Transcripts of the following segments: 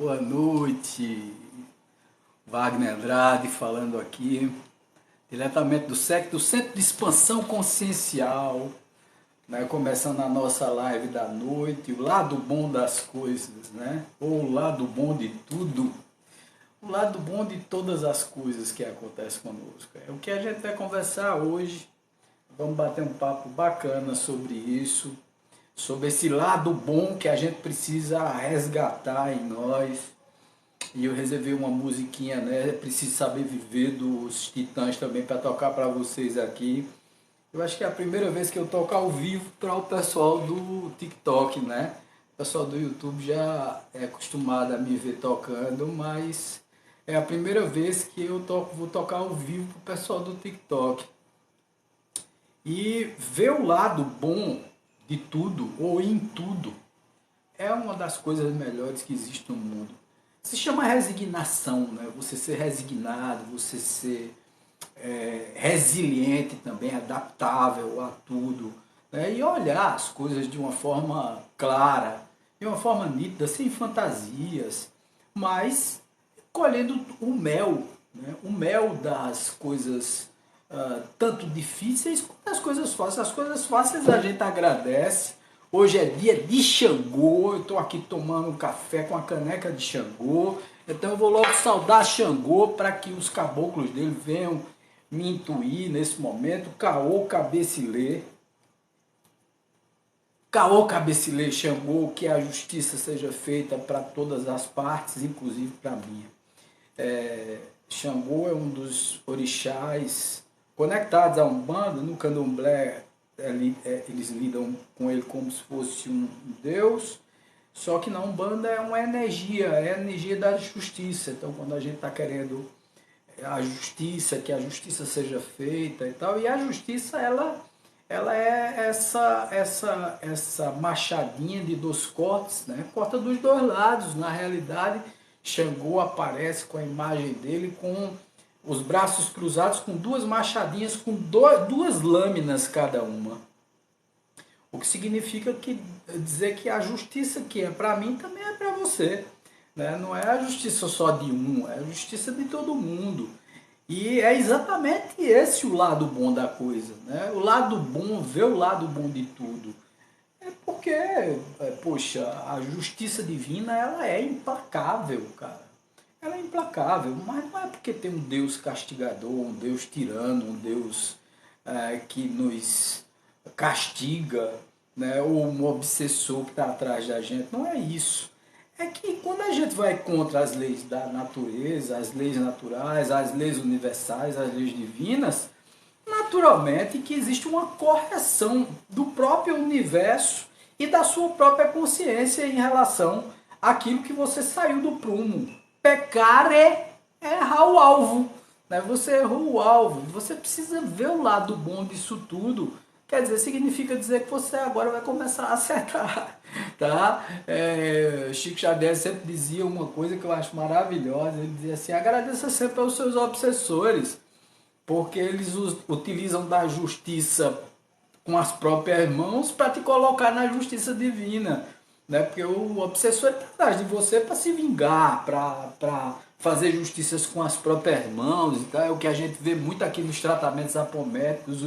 Boa noite, Wagner Andrade falando aqui, diretamente do Centro de Expansão Consciencial, né? Começando a nossa live da noite, o lado bom das coisas, né? Ou o lado bom de tudo, o lado bom de todas as coisas que acontecem conosco. É o que a gente vai conversar hoje, vamos bater um papo bacana sobre isso, sobre esse lado bom que a gente precisa resgatar em nós. E eu reservei uma musiquinha, né? Preciso Saber Viver dos Titãs também para tocar para vocês aqui. Eu acho que é a primeira vez que eu toco ao vivo para o pessoal do TikTok, né? O pessoal do YouTube já é acostumado a me ver tocando, mas é a primeira vez que eu vou tocar ao vivo para o pessoal do TikTok. E ver o lado bom de tudo, ou em tudo, é uma das coisas melhores que existe no mundo. Se chama resignação, né? Você ser resignado, você ser resiliente também, adaptável a tudo, né? E olhar as coisas de uma forma clara, de uma forma nítida, sem fantasias, mas colhendo o mel, né? O mel das coisas tanto difíceis quanto as coisas fáceis. As coisas fáceis a gente agradece. Hoje é dia de Xangô, eu estou aqui tomando um café com a caneca de Xangô, então eu vou logo saudar Xangô para que os caboclos dele venham me intuir nesse momento. Caô Cabecilê, Caô Cabecilê Xangô, que a justiça seja feita para todas as partes, inclusive para a minha. Xangô é um dos orixás conectados a Umbanda. No Candomblé eles lidam com ele como se fosse um deus, só que na Umbanda é uma energia, é a energia da justiça. Então quando a gente está querendo a justiça, que a justiça seja feita e tal, e a justiça ela é essa machadinha de 2 cortes, né? Corta dos 2 lados. Na realidade, Xangô aparece com a imagem dele com os braços cruzados, com 2 machadinhas, com 2 lâminas cada uma. O que significa dizer que a justiça que é para mim também é para você, né? Não é a justiça só de um, é a justiça de todo mundo. E é exatamente esse o lado bom da coisa, né? O lado bom, ver o lado bom de tudo. É porque, poxa, a justiça divina ela é implacável, cara. Ela é implacável, mas não é porque tem um Deus castigador, um Deus tirano, um Deus que nos castiga, né? Ou um obsessor que está atrás da gente. Não é isso. É que quando a gente vai contra as leis da natureza, as leis naturais, as leis universais, as leis divinas, naturalmente que existe uma correção do próprio universo e da sua própria consciência em relação àquilo que você saiu do prumo. Pecar é errar o alvo, né? Você errou o alvo, você precisa ver o lado bom disso tudo. Quer dizer, significa dizer que você agora vai começar a acertar, tá? Chico Xavier sempre dizia uma coisa que eu acho maravilhosa, ele dizia assim: agradeça sempre aos seus obsessores, porque eles utilizam da justiça com as próprias mãos para te colocar na justiça divina, né? Porque o obsessor está atrás de você para se vingar, para fazer justiças com as próprias mãos, então é o que a gente vê muito aqui nos tratamentos apométricos,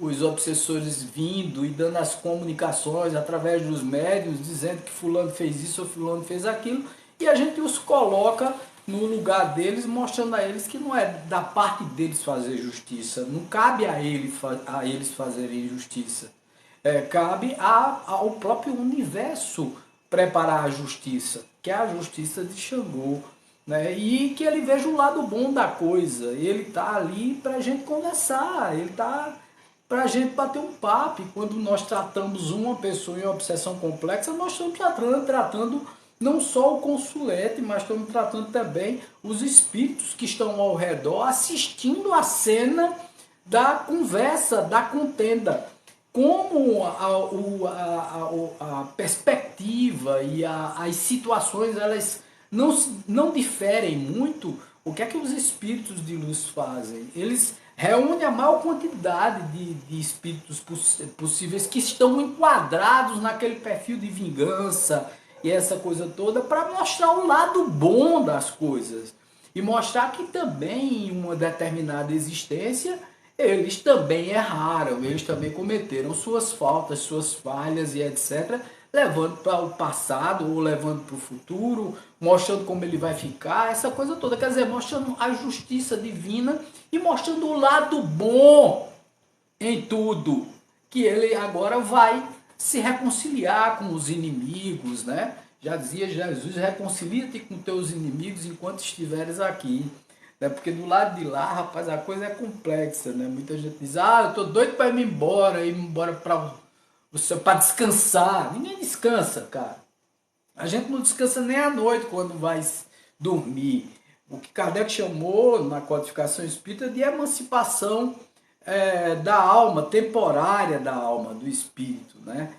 os obsessores vindo e dando as comunicações através dos médiuns, dizendo que fulano fez isso ou fulano fez aquilo, e a gente os coloca no lugar deles, mostrando a eles que não é da parte deles fazer justiça, não cabe a eles fazerem justiça. Cabe ao próprio universo preparar a justiça, que é a justiça de Xangô, né? E que ele veja o lado bom da coisa. Ele está ali para a gente conversar, ele está para a gente bater um papo. E quando nós tratamos uma pessoa em obsessão complexa, nós estamos tratando não só o consulente, mas estamos tratando também os espíritos que estão ao redor, assistindo a cena da conversa, da contenda. Como a perspectiva e as situações elas não diferem muito, o que é que os espíritos de luz fazem? Eles reúnem a maior quantidade de espíritos possíveis que estão enquadrados naquele perfil de vingança e essa coisa toda para mostrar o lado bom das coisas. E mostrar que também em uma determinada existência eles também erraram, eles também cometeram suas faltas, suas falhas e etc., levando para o passado ou levando para o futuro, mostrando como ele vai ficar, essa coisa toda. Quer dizer, mostrando a justiça divina e mostrando o lado bom em tudo, que ele agora vai se reconciliar com os inimigos, né? Já dizia Jesus, reconcilia-te com teus inimigos enquanto estiveres aqui. Né? Porque do lado de lá, rapaz, a coisa é complexa, né? Muita gente diz, eu tô doido para ir embora para descansar. Ninguém descansa, cara. A gente não descansa nem à noite quando vai dormir. O que Kardec chamou na codificação espírita de emancipação da alma, temporária da alma, do espírito, né?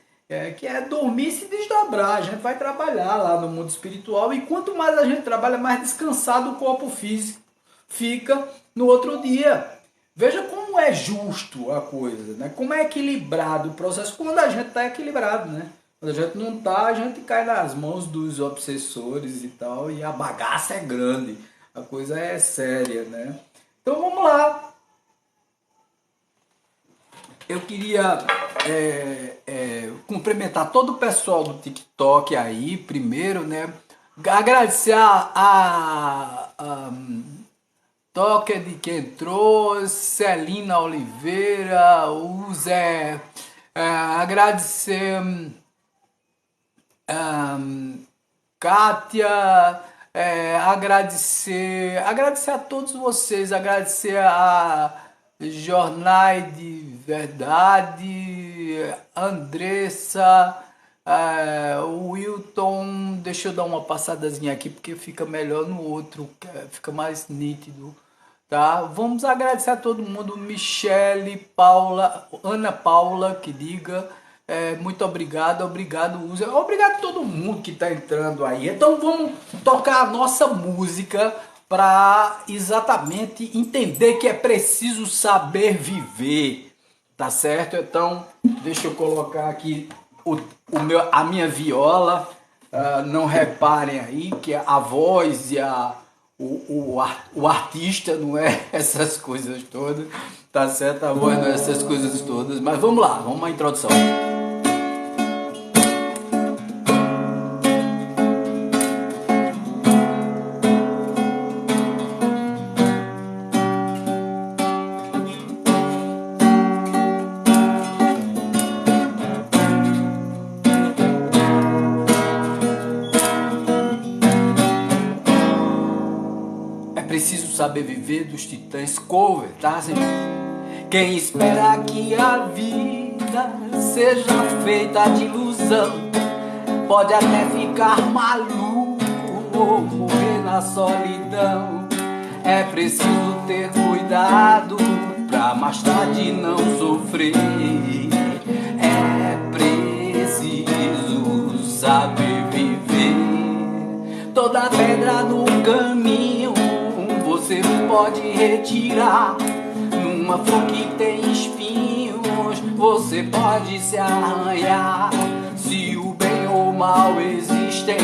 Que é dormir e se desdobrar. A gente vai trabalhar lá no mundo espiritual e quanto mais a gente trabalha, mais descansado o corpo físico fica no outro dia. Veja como é justo a coisa, né? Como é equilibrado o processo quando a gente está equilibrado, né? Quando a gente não está, a gente cai nas mãos dos obsessores e tal, e a bagaça é grande, a coisa é séria, né? Então vamos lá. Eu queria cumprimentar todo o pessoal do TikTok aí, primeiro, né? Agradecer a Toque de que entrou, Celina Oliveira, o Zé, agradecer Kátia, agradecer a todos vocês, agradecer a Jornais de Verdade, Andressa, o Wilton, deixa eu dar uma passadazinha aqui porque fica melhor no outro, fica mais nítido, tá? Vamos agradecer a todo mundo, Michele, Paula, Ana Paula, que diga, muito obrigado, obrigado a todo mundo que está entrando aí. Então vamos tocar a nossa música para exatamente entender que é preciso saber viver, tá certo? Então deixa eu colocar aqui a minha viola, não reparem aí que a voz e o artista não é essas coisas todas, tá certo? A voz não é essas coisas todas, mas vamos lá, vamos à introdução. Saber viver dos Titãs cover, tá, gente? Quem espera que a vida seja feita de ilusão pode até ficar maluco ou morrer na solidão. É preciso ter cuidado pra mais tarde não sofrer. É preciso saber viver. Toda pedra no caminho você pode retirar. Numa flor que tem espinhos, você pode se arranhar. Se o bem ou o mal existem,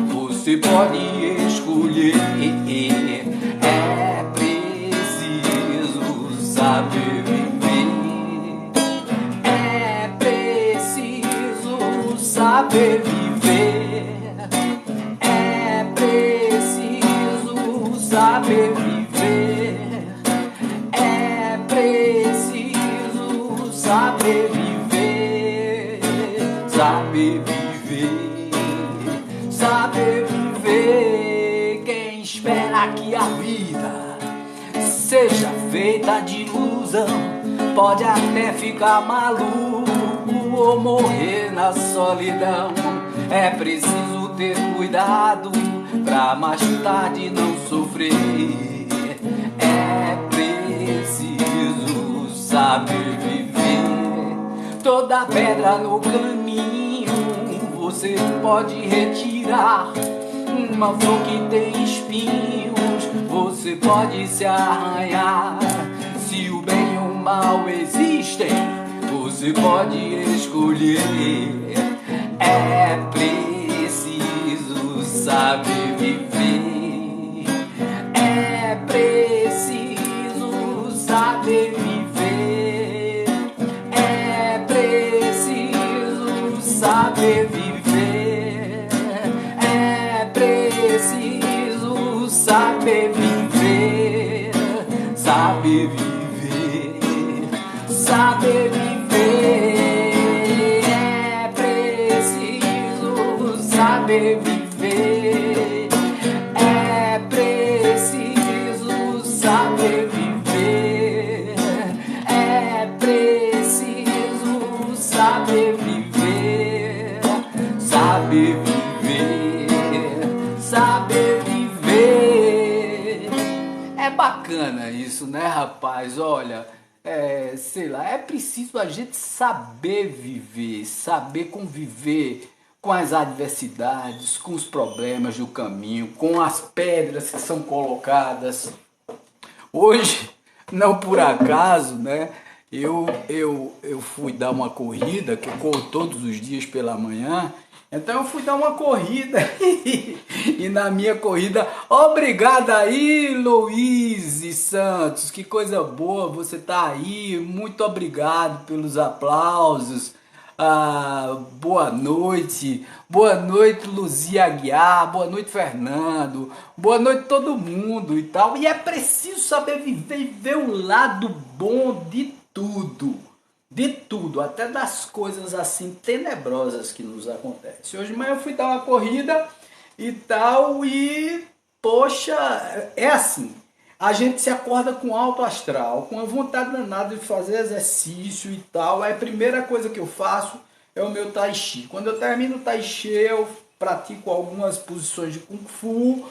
você pode escolher. É preciso saber viver. É preciso saber viver. É preciso saber viver. É preciso saber viver. Saber viver. Saber viver. Quem espera que a vida seja feita de ilusão pode até ficar maluco ou morrer na solidão. É preciso ter cuidado pra mais tarde não sofrer. É preciso saber viver. Toda pedra no caminho você pode retirar. Uma flor que tem espinhos você pode se arranhar. Se o bem e o mal existem, você pode escolher. É preciso saber viver. É preciso saber viver. É preciso saber viver. É preciso saber viver. Saber viver. Saber viver. É preciso saber viver. É preciso saber viver. É preciso saber viver. Saber viver. Saber viver. É bacana isso, né, rapaz? Olha, sei lá, é preciso a gente saber viver, saber conviver com as adversidades, com os problemas do caminho, com as pedras que são colocadas. Hoje, não por acaso, né? Eu fui dar uma corrida, que eu corro todos os dias pela manhã. Então eu fui dar uma corrida e na minha corrida, obrigado aí, Luiz Santos, que coisa boa você tá aí, muito obrigado pelos aplausos. Boa noite Luzia Aguiar, boa noite Fernando, boa noite todo mundo e tal. E é preciso saber viver e ver o lado bom de tudo, até das coisas assim tenebrosas que nos acontecem. Hoje de manhã eu fui dar uma corrida e tal, e poxa, é assim, a gente se acorda com alto astral, com a vontade danada de fazer exercício e tal. Aí a primeira coisa que eu faço é o meu tai chi. Quando eu termino o tai chi, eu pratico algumas posições de kung fu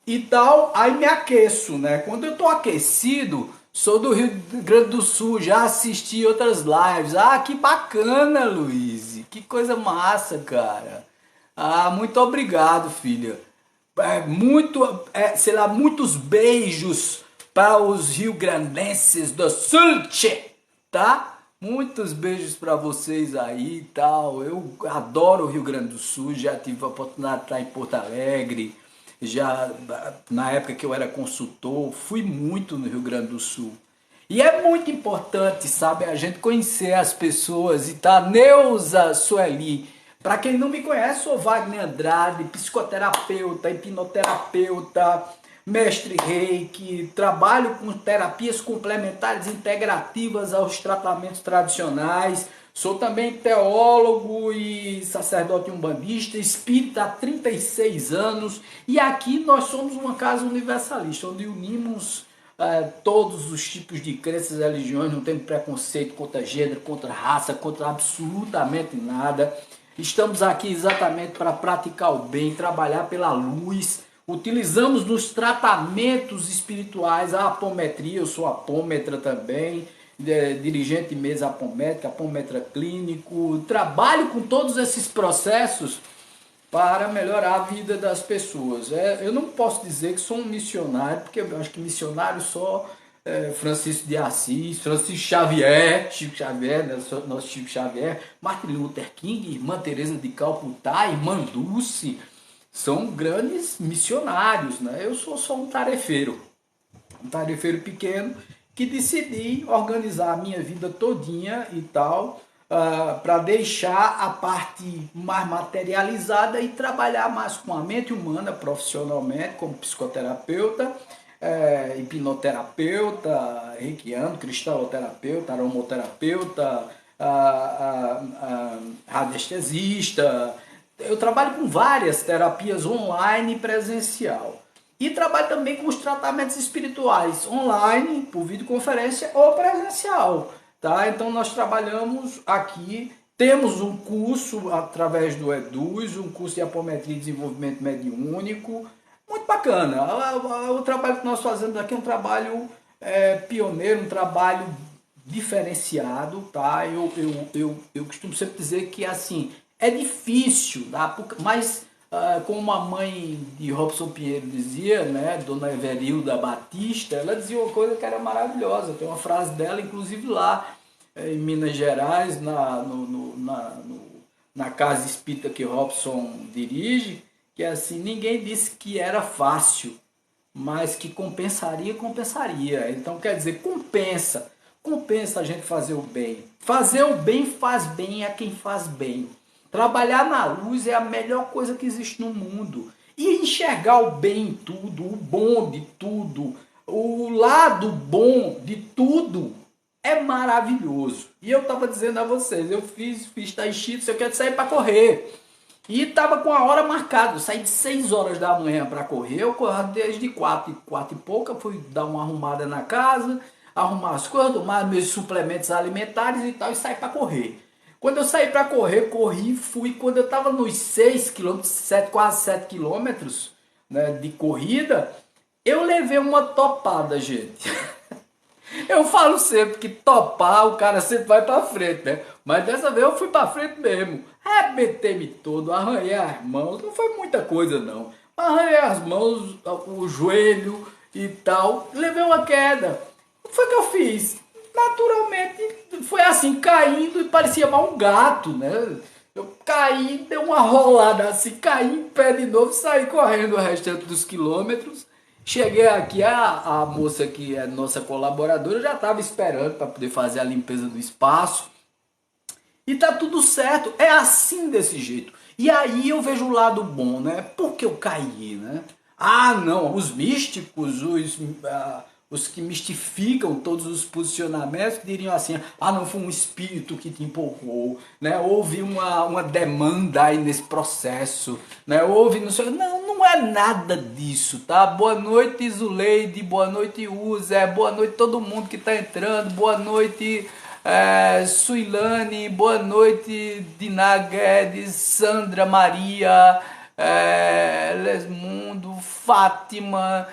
e tal, aí me aqueço, né? Quando eu tô aquecido, sou do Rio Grande do Sul, já assisti outras lives. Que bacana, Luiz, que coisa massa, cara. Muito obrigado, filha. Sei lá, muitos beijos para os rio-grandenses do Sul, tá? Muitos beijos para vocês aí e tal. Eu adoro o Rio Grande do Sul, já tive a oportunidade de estar em Porto Alegre, já na época que eu era consultor, fui muito no Rio Grande do Sul. E é muito importante, sabe, a gente conhecer as pessoas e tá. Neuza Sueli, para quem não me conhece, sou Wagner Andrade, psicoterapeuta, hipnoterapeuta, mestre reiki, trabalho com terapias complementares integrativas aos tratamentos tradicionais. Sou também teólogo e sacerdote umbandista, espírita há 36 anos. E aqui nós somos uma casa universalista, onde unimos todos os tipos de crenças e religiões, não temos preconceito contra gênero, contra raça, contra absolutamente nada. Estamos aqui exatamente para praticar o bem, trabalhar pela luz. Utilizamos nos tratamentos espirituais a apometria, eu sou apômetra também, dirigente de mesa apométrica, apômetra clínico. Trabalho com todos esses processos para melhorar a vida das pessoas. Eu não posso dizer que sou um missionário, porque eu acho que missionário só Francisco de Assis, Francisco Xavier, Chico Xavier, né, nosso Chico Xavier, Martin Luther King, Irmã Teresa de Calcutá, Irmã Dulce, são grandes missionários, né? Eu sou só um tarefeiro pequeno que decidi organizar a minha vida todinha e tal, para deixar a parte mais materializada e trabalhar mais com a mente humana profissionalmente, como psicoterapeuta, hipnoterapeuta, reikiano, cristaloterapeuta, aromoterapeuta, radiestesista. Eu trabalho com várias terapias online e presencial. E trabalho também com os tratamentos espirituais, online, por videoconferência ou presencial. Tá? Então nós trabalhamos aqui, temos um curso através do EDUS, um curso de apometria e desenvolvimento mediúnico, muito bacana. O trabalho que nós fazemos aqui é um trabalho pioneiro, um trabalho diferenciado. Tá? Eu costumo sempre dizer que assim, é difícil, tá? Mas como a mãe de Robson Pinheiro dizia, né, Dona Everilda Batista, ela dizia uma coisa que era maravilhosa. Tem uma frase dela, inclusive lá em Minas Gerais, na casa espírita que Robson dirige, que assim, ninguém disse que era fácil, mas que compensaria, compensaria. Então quer dizer, compensa a gente fazer o bem. Fazer o bem faz bem a quem faz bem. Trabalhar na luz é a melhor coisa que existe no mundo. E enxergar o bem em tudo, o bom de tudo, o lado bom de tudo é maravilhoso. E eu estava dizendo a vocês, eu fiz tai chi, eu quero sair para correr. E estava com a hora marcada, eu saí de 6 horas da manhã para correr, eu corro desde 4 e pouca, fui dar uma arrumada na casa, arrumar as coisas, tomar meus suplementos alimentares e tal, e saí para correr. Quando eu saí para correr, corri, fui, quando eu estava nos 6 quilômetros, quase 7 quilômetros, né, de corrida, eu levei uma topada, gente. Eu falo sempre que topar, o cara sempre vai pra frente, né? Mas dessa vez eu fui pra frente mesmo. Arrebentei-me todo, arranhei as mãos, não foi muita coisa não. Arranhei as mãos, o joelho e tal, levei uma queda. O que foi que eu fiz? Naturalmente, foi assim, caindo e parecia mais um gato, né? Eu caí, dei uma rolada assim, caí em pé de novo, saí correndo o restante dos quilômetros. Cheguei aqui, a moça que é nossa colaboradora já estava esperando para poder fazer a limpeza do espaço. E tá tudo certo, é assim desse jeito. E aí eu vejo o lado bom, né? Por que eu caí, né? Ah, não, os místicos, os que mistificam todos os posicionamentos diriam assim, ah, não, foi um espírito que te empurrou, né? Houve uma demanda aí nesse processo, né? Houve, não sei, não é nada disso, tá? Boa noite, Zuleide, boa noite, Uze, boa noite todo mundo que tá entrando, boa noite, Suilane, boa noite, Diná Guedes, Sandra Maria, Lesmundo, Fátima,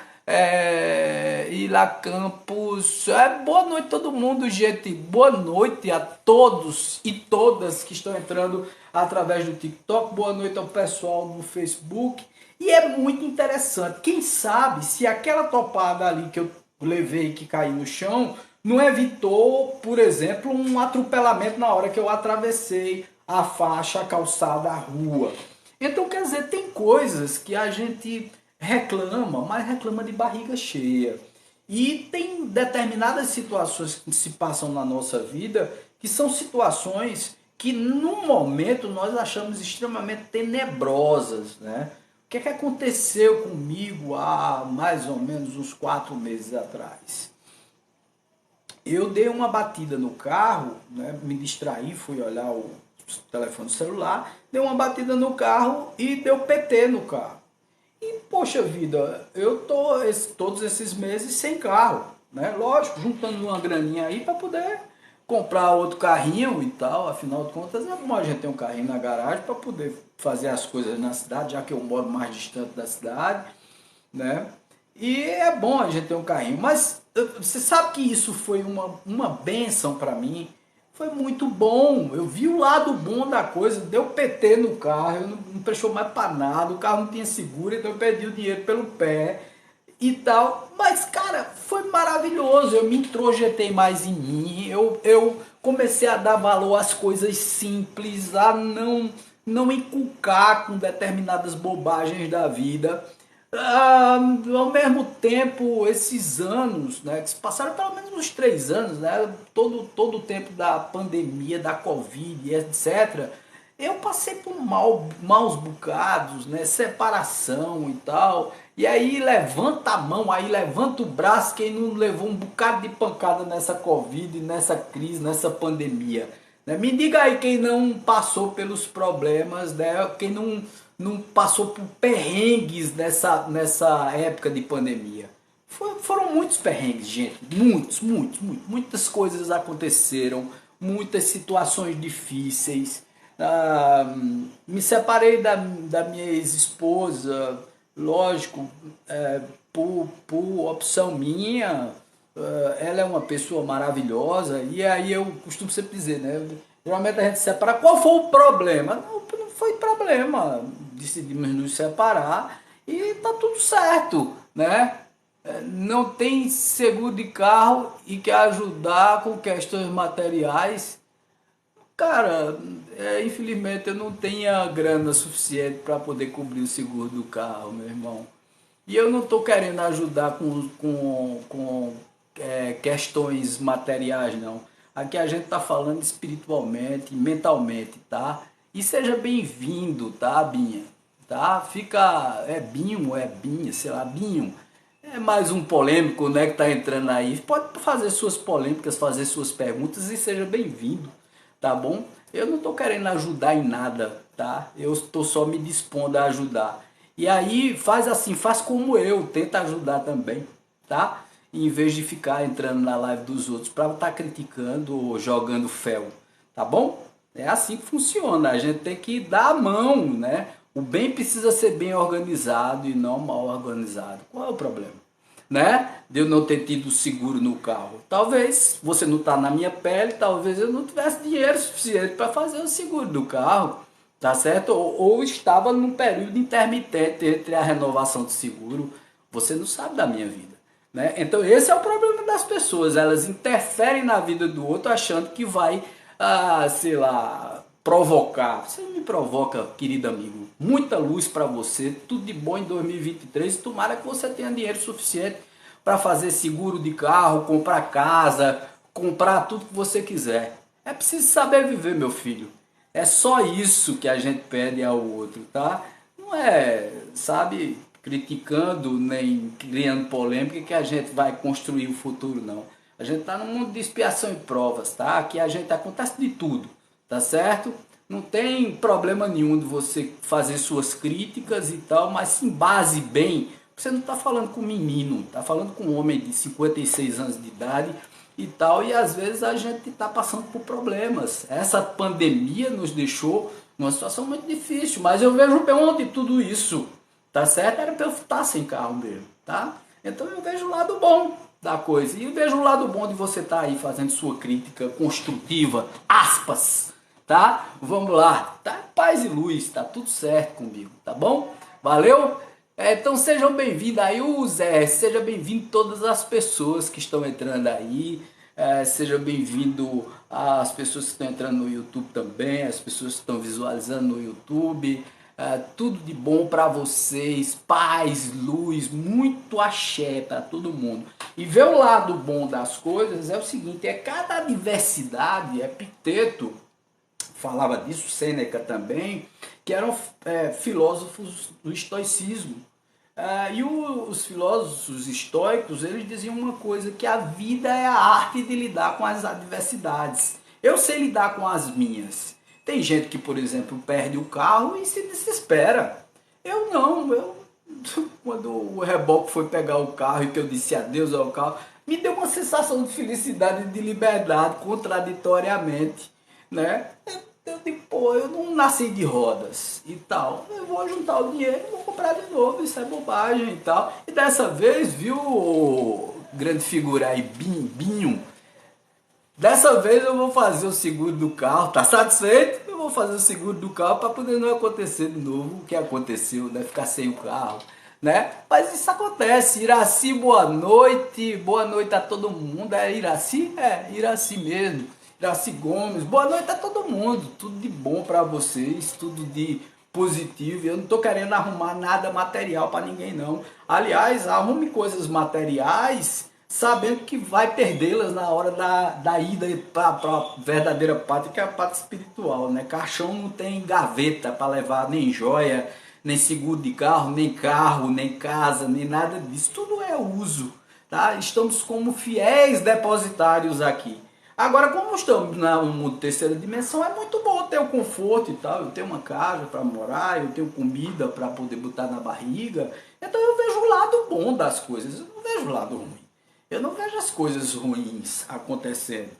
Ila Campos. Boa noite todo mundo, gente. Boa noite a todos e todas que estão entrando através do TikTok. Boa noite ao pessoal no Facebook. E é muito interessante. Quem sabe se aquela topada ali que eu levei que caiu no chão não evitou, por exemplo, um atropelamento na hora que eu atravessei a faixa, a calçada, a rua. Então, quer dizer, tem coisas que a gente reclama, mas reclama de barriga cheia. E tem determinadas situações que se passam na nossa vida que são situações que no momento nós achamos extremamente tenebrosas, né? O que é que aconteceu comigo há mais ou menos uns 4 meses atrás? Eu dei uma batida no carro, né, me distraí, fui olhar o telefone celular, dei uma batida no carro e deu PT no carro. E, poxa vida, eu tô todos esses meses sem carro, né? Lógico, juntando uma graninha aí para poder comprar outro carrinho e tal. Afinal de contas, é bom a gente ter um carrinho na garagem para poder fazer as coisas na cidade, já que eu moro mais distante da cidade, né? E é bom a gente ter um carrinho, mas você sabe que isso foi uma bênção para mim. Foi muito bom, eu vi o lado bom da coisa, deu PT no carro, eu não prestou mais para nada, o carro não tinha seguro, então eu perdi o dinheiro pelo pé e tal. Mas, cara, foi maravilhoso, eu me introjetei mais em mim, eu comecei a dar valor às coisas simples, a não inculcar com determinadas bobagens da vida. Ao mesmo tempo, esses anos, né, que se passaram pelo menos uns 3 anos, né, todo o tempo da pandemia, da Covid, etc., eu passei por maus bocados, né, separação e tal. E aí levanta a mão, aí levanta o braço, quem não levou um bocado de pancada nessa Covid, nessa crise, nessa pandemia. Né? Me diga aí quem não passou pelos problemas, né, quem não passou por perrengues nessa época de pandemia. Foram muitos perrengues, gente. Muitas coisas aconteceram, muitas situações difíceis. Me separei da minha ex-esposa, lógico, por opção minha. Ela é uma pessoa maravilhosa, e aí eu costumo sempre dizer, né? Geralmente a gente se separa. Qual foi o problema? Não foi problema. Decidimos nos separar e tá tudo certo, né? Não tem seguro de carro e quer ajudar com questões materiais. Cara, infelizmente eu não tenho a grana suficiente para poder cobrir o seguro do carro, meu irmão. E eu não estou querendo ajudar com questões materiais, não. Aqui a gente está falando espiritualmente, mentalmente, tá? E seja bem-vindo, tá, Binha? Tá? Fica. É Binho, é Binha, sei lá, Binho. É mais um polêmico, né, que tá entrando aí. Pode fazer suas polêmicas, fazer suas perguntas e seja bem-vindo, tá bom? Eu não tô querendo ajudar em nada, tá? Eu estou só me dispondo a ajudar. E aí faz assim, faz como eu, tenta ajudar também, tá? Em vez de ficar entrando na live dos outros para estar criticando ou jogando fel, tá bom? É assim que funciona. A gente tem que dar a mão, né? O bem precisa ser bem organizado e não mal organizado. Qual é o problema? Né? De eu não ter tido seguro no carro. Talvez você não está na minha pele, talvez eu não tivesse dinheiro suficiente para fazer o seguro do carro, tá certo? Ou estava num período intermitente entre a renovação do seguro. Você não sabe da minha vida. Né? Então esse é o problema das pessoas, elas interferem na vida do outro achando que vai, sei lá, provocar. Você me provoca, querido amigo. Muita luz para você, tudo de bom em 2023 e tomara que você tenha dinheiro suficiente para fazer seguro de carro, comprar casa, comprar tudo que você quiser. É preciso saber viver, meu filho. É só isso que a gente pede ao outro, tá? Não é, sabe, criticando nem criando polêmica que a gente vai construir o futuro, não. A gente está num mundo de expiação e provas, tá? Aqui a gente acontece de tudo, tá certo? Não tem problema nenhum de você fazer suas críticas e tal, mas se embase bem. Você não está falando com um menino, está falando com um homem de 56 anos de idade e tal, e às vezes a gente está passando por problemas. Essa pandemia nos deixou numa situação muito difícil, mas eu vejo bem onde tudo isso, tá certo? Era para eu estar sem carro mesmo, tá? Então eu vejo o lado bom da coisa, e eu vejo o lado bom de você estar aí fazendo sua crítica construtiva, aspas, tá? Vamos lá, tá? Paz e luz, tá tudo certo comigo, tá bom? Valeu? Então sejam bem-vindos aí, o Zé, seja bem-vindo todas as pessoas que estão entrando aí, seja bem-vindo as pessoas que estão entrando no YouTube também, as pessoas que estão visualizando no YouTube, tudo de bom para vocês, paz, luz, muito axé para todo mundo. E ver o lado bom das coisas é o seguinte, cada diversidade, Epiteto falava disso, Sêneca também, que eram filósofos do estoicismo. E os filósofos estoicos, eles diziam uma coisa, que a vida é a arte de lidar com as adversidades. Eu sei lidar com as minhas. Tem gente que, por exemplo, perde o carro e se desespera. Eu não, quando o reboque foi pegar o carro e que eu disse adeus ao carro, me deu uma sensação de felicidade e de liberdade, contraditoriamente, né? Eu digo, pô, eu não nasci de rodas e tal. Eu vou juntar o dinheiro e vou comprar de novo, isso é bobagem e tal. E dessa vez, viu, o grande figura aí, Binho, dessa vez eu vou fazer o seguro do carro, tá satisfeito? Eu vou fazer o seguro do carro para poder não acontecer de novo o que aconteceu, né? Ficar sem o carro, né? Mas isso acontece. Iraci, boa noite a todo mundo. É Iraci? É, Iraci mesmo. Iraci Gomes, boa noite a todo mundo. Tudo de bom para vocês, tudo de positivo. Eu não tô querendo arrumar nada material para ninguém, não. Aliás, arrume coisas materiais sabendo que vai perdê-las na hora da ida para a verdadeira pátria, que é a pátria espiritual, né? Caixão não tem gaveta para levar nem joia, nem seguro de carro, nem casa, nem nada disso. Tudo é uso, tá? Estamos como fiéis depositários aqui. Agora, como estamos no mundo terceira dimensão, é muito bom ter o conforto e tal. Eu tenho uma casa para morar, eu tenho comida para poder botar na barriga. Então eu vejo o lado bom das coisas, eu não vejo o lado ruim. Eu não vejo as coisas ruins acontecendo,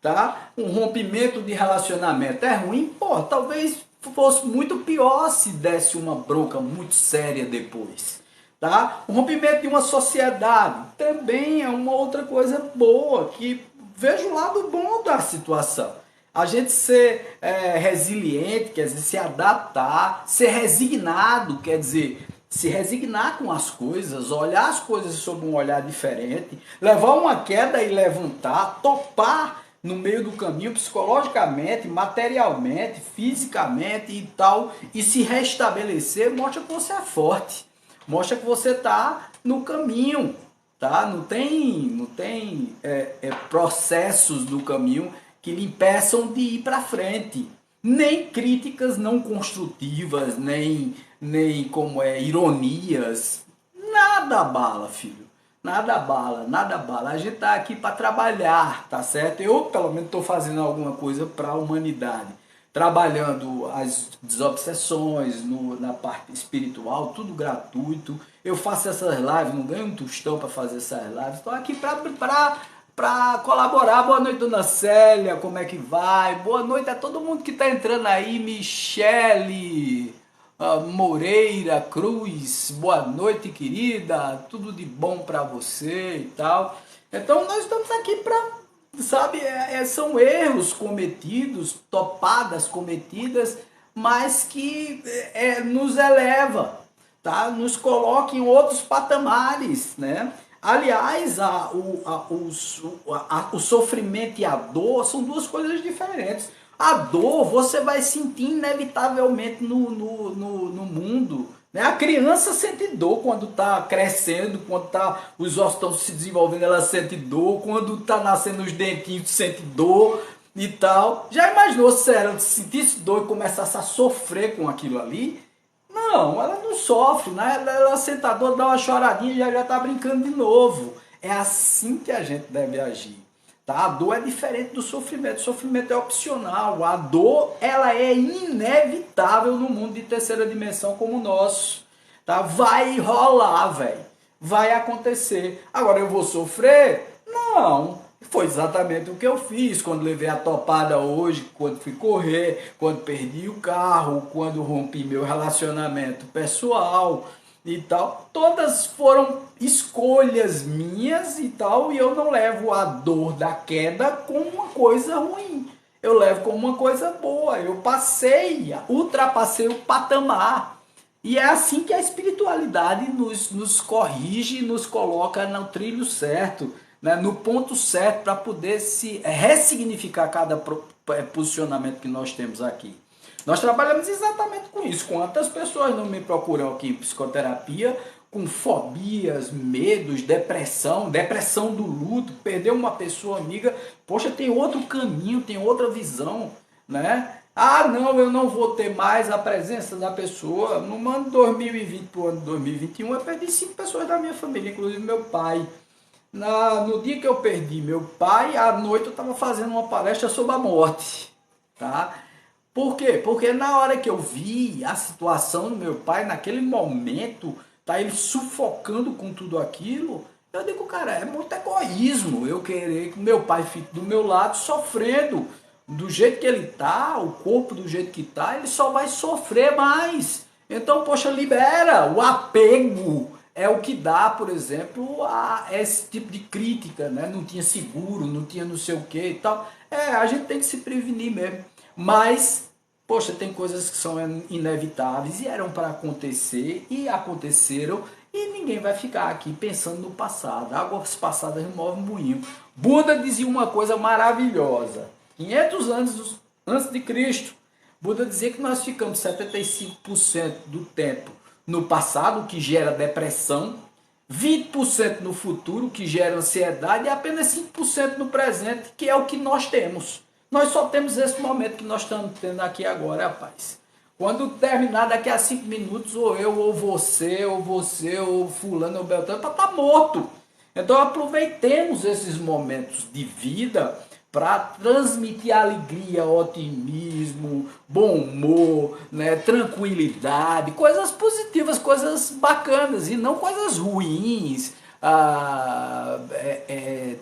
tá? Um rompimento de relacionamento é ruim? Pô, talvez fosse muito pior se desse uma bronca muito séria depois, tá? O rompimento de uma sociedade também é uma outra coisa boa, que vejo o lado bom da situação. A gente ser resiliente, quer dizer, se adaptar, ser resignado, quer dizer, se resignar com as coisas, olhar as coisas sob um olhar diferente, levar uma queda e levantar, topar no meio do caminho, psicologicamente, materialmente, fisicamente e tal, e se restabelecer, mostra que você é forte, mostra que você está no caminho, tá? Não tem processos do caminho que lhe impeçam de ir para frente, nem críticas não construtivas, nem como ironias, nada abala, filho. Nada bala, nada bala. A gente tá aqui para trabalhar, tá certo? Eu, pelo menos, estou fazendo alguma coisa para a humanidade. Trabalhando as desobsessões, na parte espiritual, tudo gratuito. Eu faço essas lives, não ganho um tostão para fazer essas lives. Estou aqui para colaborar. Boa noite, dona Célia, como é que vai? Boa noite a todo mundo que está entrando aí. Michele, Moreira Cruz, boa noite, querida, tudo de bom para você e tal. Então nós estamos aqui para, sabe, são erros cometidos, topadas cometidas, mas que nos eleva, tá? Nos coloca em outros patamares, né? Aliás, o sofrimento e a dor são duas coisas diferentes. A dor você vai sentir inevitavelmente no mundo. Né? A criança sente dor quando está crescendo, quando os ossos estão se desenvolvendo, ela sente dor. Quando está nascendo os dentinhos, sente dor e tal. Já imaginou se ela sentisse dor e começasse a sofrer com aquilo ali? Não, ela não sofre, né? Ela senta a dor, dá uma choradinha e já está brincando de novo. É assim que a gente deve agir. Tá? A dor é diferente do sofrimento. O sofrimento é opcional. A dor, ela é inevitável no mundo de terceira dimensão como o nosso. Tá? Vai rolar, velho. Vai acontecer. Agora eu vou sofrer? Não. Foi exatamente o que eu fiz quando levei a topada hoje, quando fui correr, quando perdi o carro, quando rompi meu relacionamento pessoal e tal. Todas foram escolhas minhas e tal, e eu não levo a dor da queda como uma coisa ruim. Eu levo como uma coisa boa. Eu ultrapassei o patamar. E é assim que a espiritualidade nos corrige, nos coloca no trilho certo, né, no ponto certo para poder se ressignificar cada posicionamento que nós temos aqui. Nós trabalhamos exatamente com isso. Quantas pessoas não me procuram aqui em psicoterapia com fobias, medos, depressão do luto, perdeu uma pessoa amiga, poxa, tem outro caminho, tem outra visão, né? Ah, não, eu não vou ter mais a presença da pessoa. No ano 2020 para o ano 2021, eu perdi 5 pessoas da minha família, inclusive meu pai. No dia que eu perdi meu pai, à noite eu estava fazendo uma palestra sobre a morte, tá? Por quê? Porque na hora que eu vi a situação do meu pai, naquele momento, tá ele sufocando com tudo aquilo, eu digo, cara, é muito egoísmo eu querer que meu pai fique do meu lado sofrendo. Do jeito que ele tá, o corpo do jeito que tá, ele só vai sofrer mais. Então, poxa, libera. O apego é o que dá, por exemplo, a esse tipo de crítica, né? Não tinha seguro, não tinha não sei o que e tal. A gente tem que se prevenir mesmo. Mas, poxa, tem coisas que são inevitáveis e eram para acontecer e aconteceram. E ninguém vai ficar aqui pensando no passado. Águas passadas removem moinho. Buda dizia uma coisa maravilhosa. 500 anos antes de Cristo, Buda dizia que nós ficamos 75% do tempo no passado, o que gera depressão, 20% no futuro, o que gera ansiedade, e apenas 5% no presente, que é o que nós temos. Nós só temos esse momento que nós estamos tendo aqui agora, rapaz. Quando terminar daqui a 5 minutos, ou eu, ou você, ou fulano, ou beltrano, para estar morto. Então aproveitemos esses momentos de vida para transmitir alegria, otimismo, bom humor, né, tranquilidade, coisas positivas, coisas bacanas e não coisas ruins,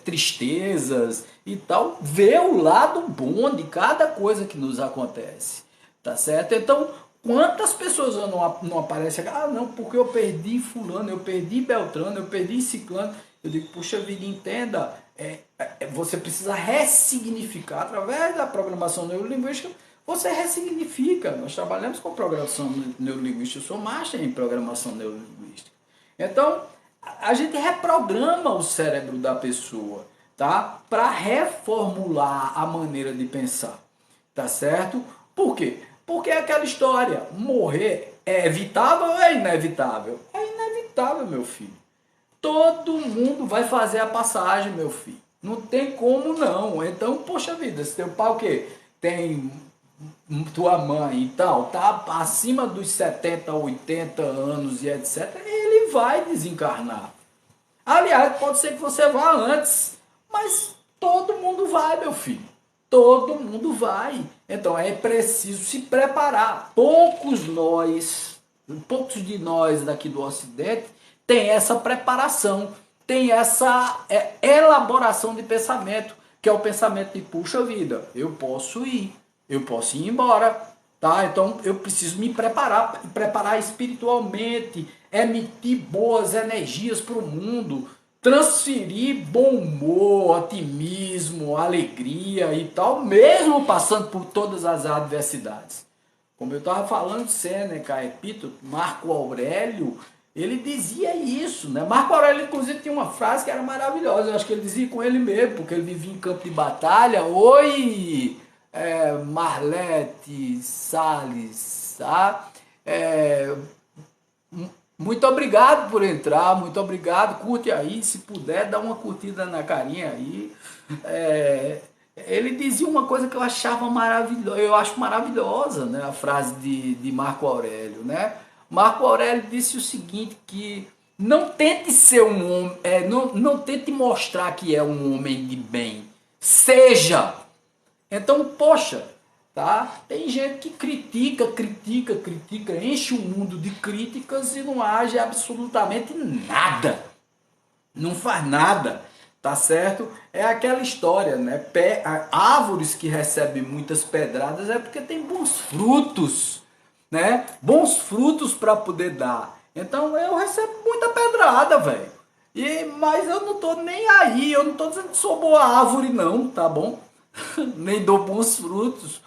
tristezas e tal. Ver o lado bom de cada coisa que nos acontece, tá certo? Então, quantas pessoas não aparecem? Ah, não, porque eu perdi fulano, eu perdi Beltrano, eu perdi ciclano. Eu digo, puxa vida, entenda, você precisa ressignificar através da programação neurolinguística, você ressignifica. Nós trabalhamos com programação neurolinguística, eu sou master em programação neurolinguística. Então, a gente reprograma o cérebro da pessoa, tá? Para reformular a maneira de pensar, tá certo? Por quê? Porque é aquela história, morrer é evitável ou é inevitável? É inevitável, meu filho. Todo mundo vai fazer a passagem, meu filho. Não tem como não. Então, poxa vida, se teu pai o quê? Tem tua mãe e tal, tá acima dos 70, 80 anos e etc., ele vai desencarnar. Aliás, pode ser que você vá antes, mas todo mundo vai, meu filho. Todo mundo vai. Então é preciso se preparar. Poucos de nós daqui do Ocidente tem essa preparação, tem essa elaboração de pensamento, que é o pensamento de, puxa vida, eu posso ir embora, tá? Então eu preciso me preparar espiritualmente, emitir boas energias para o mundo, transferir bom humor, otimismo, alegria e tal, mesmo passando por todas as adversidades. Como eu estava falando de Sêneca, Epíteto, Marco Aurélio, ele dizia isso, né? Marco Aurélio, inclusive, tinha uma frase que era maravilhosa, eu acho que ele dizia com ele mesmo, porque ele vivia em campo de batalha. Oi, Marlete Salles, tá? Muito obrigado por entrar, muito obrigado, curte aí, se puder, dá uma curtida na carinha aí. Ele dizia uma coisa que eu achava maravilhosa, eu acho maravilhosa, né, a frase de Marco Aurélio, né? Marco Aurélio disse o seguinte, que não tente ser um homem, não tente mostrar que é um homem de bem, seja. Então, poxa, tá? Tem gente que critica, enche o mundo de críticas e não age absolutamente nada. Não faz nada, tá certo? É aquela história, né? Árvores que recebem muitas pedradas é porque tem bons frutos, né? Bons frutos para poder dar. Então eu recebo muita pedrada, velho. Mas eu não tô nem aí, eu não tô dizendo que sou boa árvore não, tá bom? Nem dou bons frutos.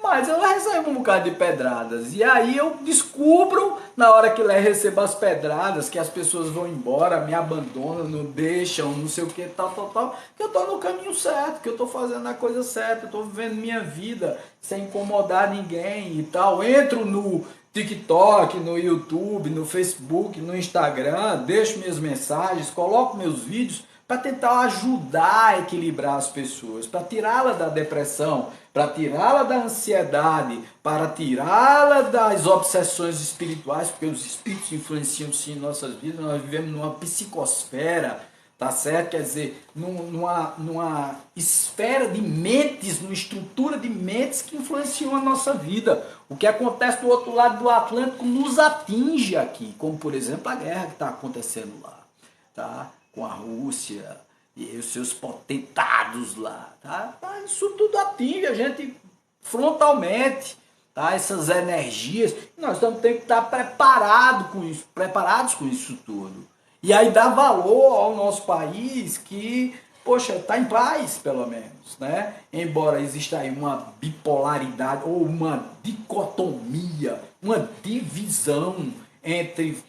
Mas eu recebo um bocado de pedradas. E aí eu descubro, na hora que eu recebo as pedradas, que as pessoas vão embora, me abandonam, não deixam, não sei o que, tal, que eu tô no caminho certo, que eu tô fazendo a coisa certa, eu tô vivendo minha vida sem incomodar ninguém e tal. Entro no TikTok, no YouTube, no Facebook, no Instagram, deixo minhas mensagens, coloco meus vídeos para tentar ajudar a equilibrar as pessoas, para tirá-la da depressão, para tirá-la da ansiedade, para tirá-la das obsessões espirituais, porque os espíritos influenciam sim em nossas vidas, nós vivemos numa psicosfera, tá certo? Quer dizer, numa esfera de mentes, numa estrutura de mentes que influenciam a nossa vida. O que acontece do outro lado do Atlântico nos atinge aqui, como por exemplo a guerra que está acontecendo lá, tá? Com a Rússia e os seus potentados lá, tá? Isso tudo atinge a gente frontalmente, tá? Essas energias, nós temos que estar preparados com isso tudo. E aí dá valor ao nosso país que, poxa, está em paz, pelo menos, né? Embora exista aí uma bipolaridade ou uma dicotomia, uma divisão entre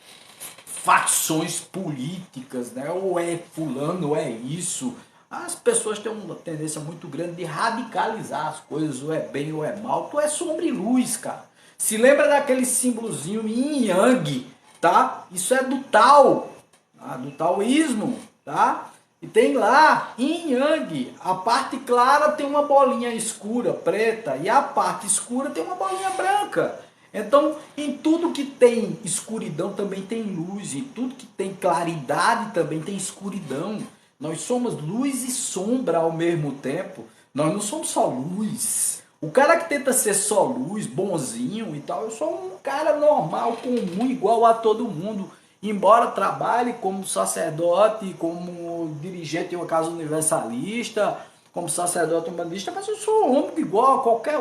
facções políticas, né? Ou é fulano, ou é isso. As pessoas têm uma tendência muito grande de radicalizar as coisas, ou é bem ou é mal. Tu é sombra e luz, cara. Se lembra daquele símbolozinho yin yang, tá? Isso é do Tao, tá? Do taoísmo, tá? E tem lá yin yang. A parte clara tem uma bolinha escura, preta, e a parte escura tem uma bolinha branca. Então, em tudo que tem escuridão também tem luz, em tudo que tem claridade também tem escuridão. Nós somos luz e sombra ao mesmo tempo. Nós não somos só luz. O cara que tenta ser só luz, bonzinho e tal, eu sou um cara normal, comum, igual a todo mundo. Embora trabalhe como sacerdote, como dirigente de uma casa universalista, como sacerdote umbandista, mas eu sou homem igual a qualquer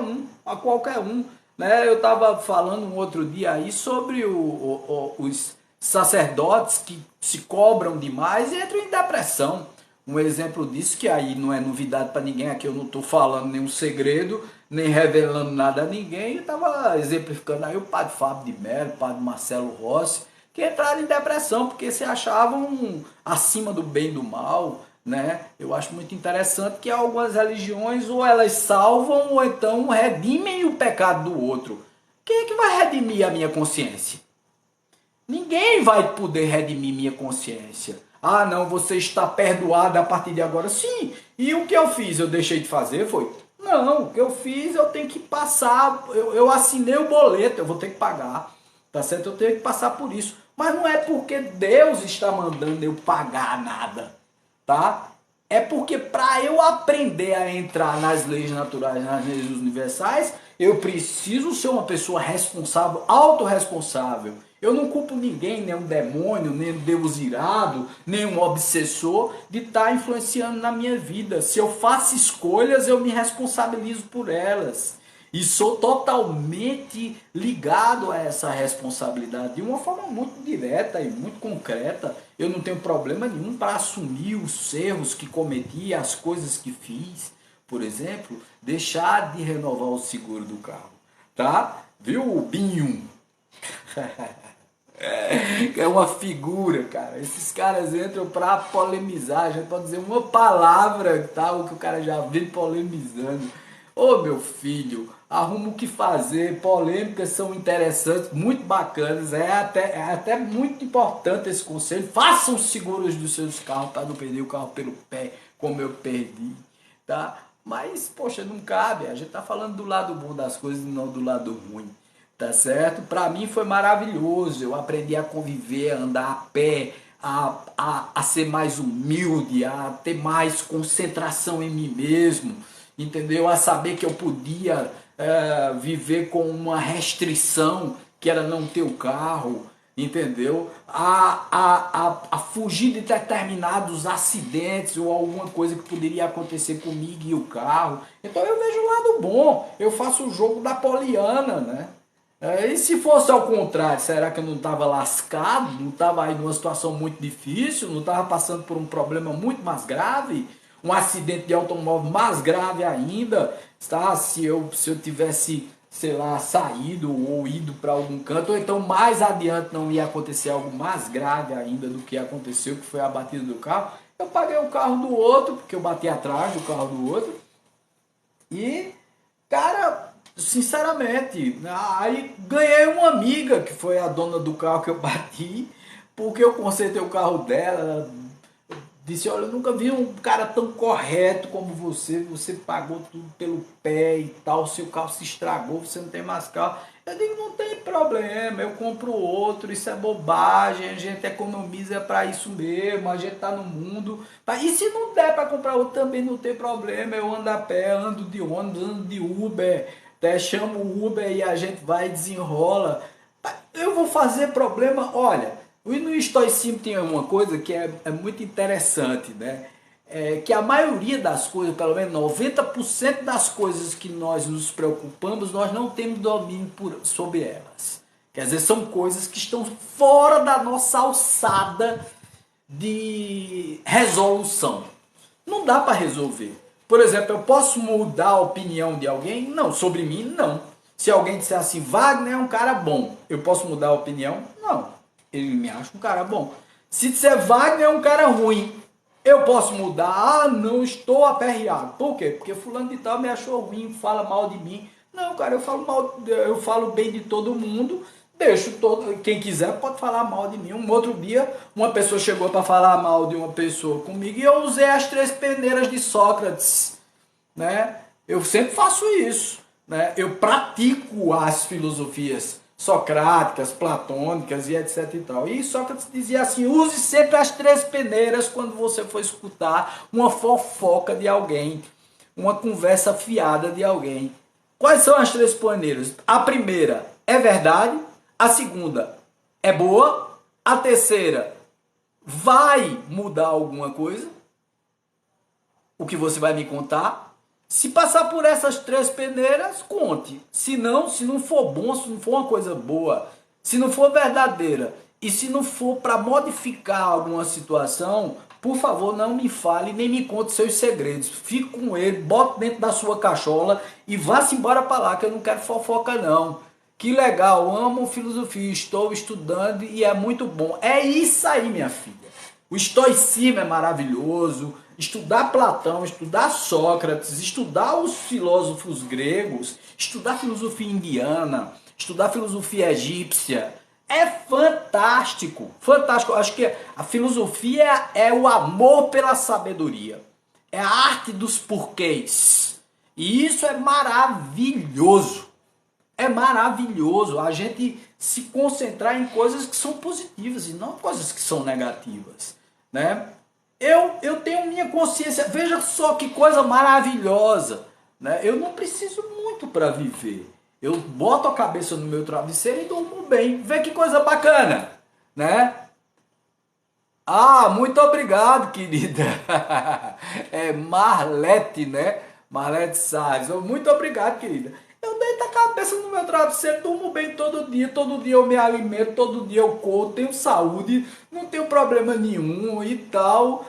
um. Né? Eu estava falando um outro dia aí sobre os sacerdotes que se cobram demais e entram em depressão. Um exemplo disso, que aí não é novidade para ninguém, aqui eu não estou falando nenhum segredo, nem revelando nada a ninguém, eu estava exemplificando aí o padre Fábio de Mello, o padre Marcelo Rossi, que entraram em depressão porque se achavam acima do bem e do mal, né? Eu acho muito interessante que algumas religiões ou elas salvam ou então redimem o pecado do outro. Quem é que vai redimir a minha consciência? Ninguém vai poder redimir minha consciência. Ah, não, você está perdoado a partir de agora. Sim, e o que eu fiz? Eu deixei de fazer? Foi? Não, o que eu fiz eu tenho que passar. Eu assinei o boleto, eu vou ter que pagar. Tá certo? Eu tenho que passar por isso. Mas não é porque Deus está mandando eu pagar nada, tá? É porque para eu aprender a entrar nas leis naturais, nas leis universais, eu preciso ser uma pessoa responsável, autorresponsável. Eu não culpo ninguém, nem um demônio, nem um Deus irado, nem um obsessor de estar influenciando na minha vida. Se eu faço escolhas, eu me responsabilizo por elas. E sou totalmente ligado a essa responsabilidade de uma forma muito direta e muito concreta. Eu não tenho problema nenhum para assumir os erros que cometi, as coisas que fiz. Por exemplo, deixar de renovar o seguro do carro. Tá? Viu, Binho? É uma figura, cara. Esses caras entram para polemizar. A gente pode dizer uma palavra, tal, que o cara já vem polemizando. Ô meu filho, arruma o que fazer. Polêmicas são interessantes, muito bacanas. É até muito importante esse conselho. Façam seguros dos seus carros para não perder o carro pelo pé, como eu perdi, tá? Mas, poxa, não cabe. A gente tá falando do lado bom das coisas e não do lado ruim. Tá certo? Para mim foi maravilhoso. Eu aprendi a conviver, a andar a pé, a ser mais humilde, a ter mais concentração em mim mesmo, entendeu? A saber que eu podia viver com uma restrição que era não ter o carro, entendeu? A fugir de determinados acidentes ou alguma coisa que poderia acontecer comigo e o carro. Então eu vejo o lado bom. Eu faço o jogo da Poliana, né? E se fosse ao contrário, será que eu não estava lascado? Não estava aí numa situação muito difícil? Não estava passando por um problema muito mais grave? Um acidente de automóvel mais grave ainda? Tá? Se eu tivesse, sei lá, saído ou ido para algum canto, ou então mais adiante não ia acontecer algo mais grave ainda do que aconteceu, que foi a batida do carro. Eu paguei o carro do outro, porque eu bati atrás do carro do outro. E, cara, sinceramente, aí ganhei uma amiga que foi a dona do carro que eu bati, porque eu consertei o carro dela. Ela disse: olha, eu nunca vi um cara tão correto como você pagou tudo pelo pé e tal, seu carro se estragou, você não tem mais carro. Eu digo: não tem problema, eu compro outro, isso é bobagem, a gente economiza para isso mesmo, a gente tá no mundo. E se não der para comprar outro também não tem problema, eu ando a pé, ando de ônibus, ando de Uber, até chamo o Uber e a gente vai e desenrola. Eu vou fazer problema, olha. No estoicismo tem uma coisa que é muito interessante, né? Que a maioria das coisas, pelo menos 90% das coisas que nós nos preocupamos, nós não temos domínio sobre elas. Quer dizer, são coisas que estão fora da nossa alçada de resolução. Não dá para resolver. Por exemplo, eu posso mudar a opinião de alguém? Não, sobre mim, não. Se alguém disser assim: Wagner é um cara bom, eu posso mudar a opinião? Não. Ele me acha um cara bom. Se disser Wagner é um cara ruim, eu posso mudar? Ah, não, estou aperreado. Por quê? Porque fulano de tal me achou ruim, fala mal de mim. Não, cara, eu falo bem de todo mundo, deixo quem quiser pode falar mal de mim. Um outro dia, uma pessoa chegou para falar mal de uma pessoa comigo e eu usei as 3 peneiras de Sócrates, né? Eu sempre faço isso, né? Eu pratico as filosofias socráticas, platônicas e etc e tal. E Sócrates dizia assim: use sempre as 3 peneiras quando você for escutar uma fofoca de alguém, uma conversa fiada de alguém. Quais são as 3 peneiras? A primeira é verdade, a segunda é boa, a terceira vai mudar alguma coisa, o que você vai me contar. Se passar por essas 3 peneiras, conte. Se não for bom, se não for uma coisa boa, se não for verdadeira e se não for para modificar alguma situação, por favor, não me fale nem me conte seus segredos. Fique com ele, bote dentro da sua cachola e vá-se embora para lá, que eu não quero fofoca não. Que legal, amo filosofia, estou estudando e é muito bom. É isso aí, minha filha. O estoicismo é maravilhoso, estudar Platão, estudar Sócrates, estudar os filósofos gregos, estudar filosofia indiana, estudar filosofia egípcia. É fantástico, fantástico. Eu acho que a filosofia é o amor pela sabedoria. É a arte dos porquês. E isso é maravilhoso. É maravilhoso a gente se concentrar em coisas que são positivas e não coisas que são negativas, né? Eu tenho minha consciência, veja só que coisa maravilhosa, né? Eu não preciso muito para viver. Eu boto a cabeça no meu travesseiro e durmo bem. Vê que coisa bacana, né? Ah, muito obrigado, querida. É Marlete, né? Marlete Salles. Muito obrigado, querida. Eu deito a cabeça no meu travesseiro, durmo bem todo dia eu me alimento, todo dia eu corro, tenho saúde, não tenho problema nenhum e tal.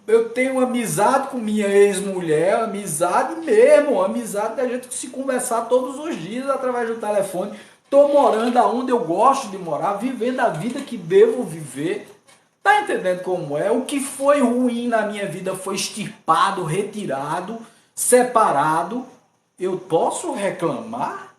Eu tenho amizade com minha ex-mulher, amizade mesmo, amizade da gente se conversar todos os dias através do telefone. Tô morando aonde eu gosto de morar, vivendo a vida que devo viver. Tá entendendo como é? O que foi ruim na minha vida foi extirpado, retirado, separado. Eu posso reclamar?